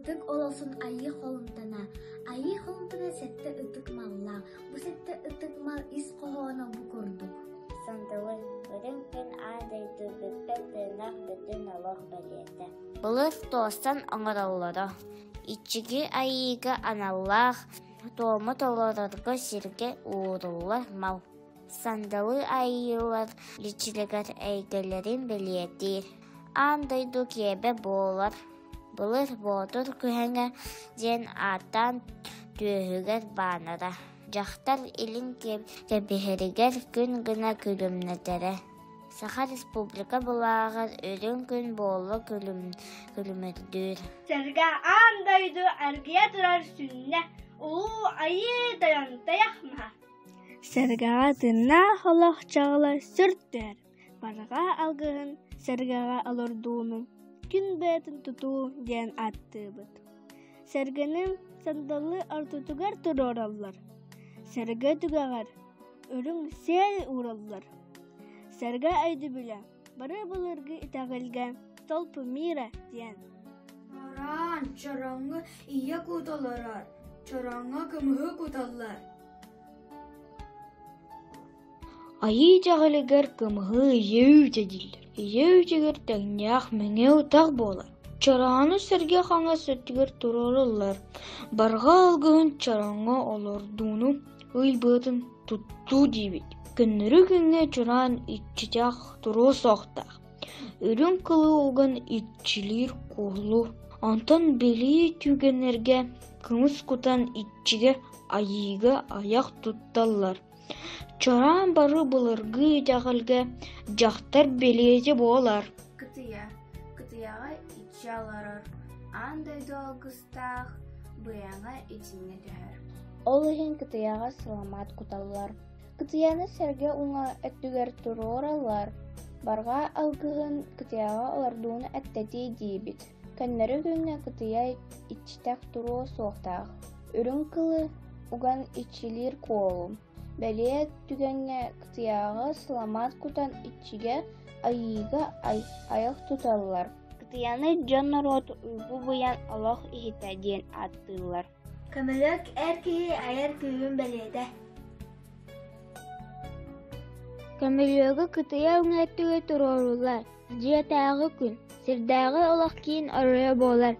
Ытык олоsun айы холумтана. Айы холумтана сетте ытык малла. Бу сетте ытык мал ис кохоона бу курдук. Сандалы өрүн күн аадайды бүппет тыынах бүтүн олох балиэте. Былыр тоостан оҥороллоро. Иччиги айыга аналлаах, тоому толорорго сирге ууруллар мал. Сандалы айылар личилигер эйгелерин белиэтир. Андайду киэбэ буолар. Былыр боотур күһэҥэ диэн ааттаан түөһүгэр баанара. Жахтар илин кэбиһэригэр күн гына күлүмнэтерэ. Саха республика булаагар өрүн күн буолла күлүмэрдүүр. Сэргэ аандайду аргия турар сүннэ улуу айы таянтаяхма. Сэргэга тынна холох чагыла сүрттер. Барга алгыһын сэргэга алордууну күн бээтин тутуу диэн аттыыбыт. Сэргэнин сандалы артутугар турораллар. Сэргэ тугагар өрүң сел ураллар. Сэргэ айды билэ бары былыргы итагылга толпу мира диэн. Аран чараңы ия куталарар, чараңа кымыһы куталлар. Айы жағылыгар кымыһы еүтедиллер. Еүтегер тәңнях мәңе утақ болар. Чараны сәрге қаңа сөттігер турарылар. Барға алғын чараңа олордуну ұйбытын тутту дейбет. Күннірі күнге чаран итчитях туру соқтақ. Үрін кылы оған итчилер кулу. Антон бели түйгенерге кымыс кутан итчиге айыға аяқ тутталар. Чаран бары бұлырғы жағылға жақтар белезе болар. Кытыяға итчи аларар. Андайды алгыстақ бұяңа итіне дәр. Ол ихин кытыяға саламат куталлар. Кытыяны сәрге уңа әттүгер туроралар. Барға алгыһын кытыяға олардууну әттәти дейбит. Кәннәрі күнне кытыя итчитәк туру соқтақ. Үрін кылы уган итчилер колу. Бәлие түгенне кытыяға саламат кутан итчиге айыга аяқ туталлар. Кытыяны жоннорот уйгу буян олох ихите диэн аттылар. Көмөлөк әркеһи аяр күйүн бәлиэдэ. Көмөлөгө кытыя үңәттүгө турорулар. Жиятағы күн, сирдәғы олақ кейін орая болар.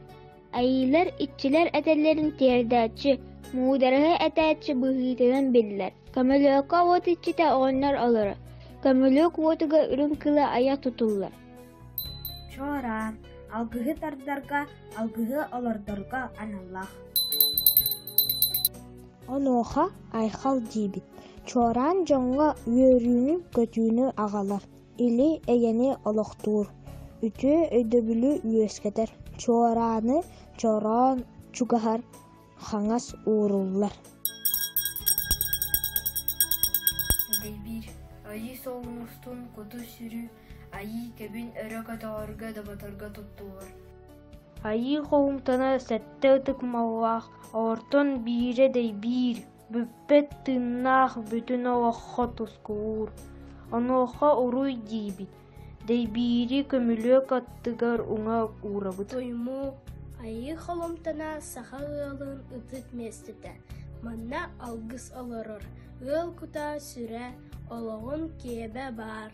Айылар итчилер әтәлерін тердәтші, мударығы әтәтші бұғытығын білдер. Көмөлөкка от итчите оғыннар олары. Көмөлөк отыға үрін кылы аяқ тұтулар. Чоран, алгыһы тардарға, алгыһы олордорға аналлах. Оноха айхал дейбит. Чоран жоңға үйөрүүнү көтүүнү ағалар. Или эйени олохтуур. Үтү өйдөбүлү үйөскетер. Чораны чоран чугахар хаңас ууруллар. Дейбир, айы соғыныстын көтü сүрү, айы кебин өрө катағарга да батарга туттуар. Айы хоумтана сәтті ұтық маллах, ортон бире дейбир. Бүппет тыннах бүтін олаққа тұскуур. Оноха уруй дейбит. Дейбири көмүлөк аттыгар уңа уурабыт. Тойму айы холомтана саха ылын ытык местете. Манна алгыс олорор. Ыл кута сүрэ ологун кебе бар.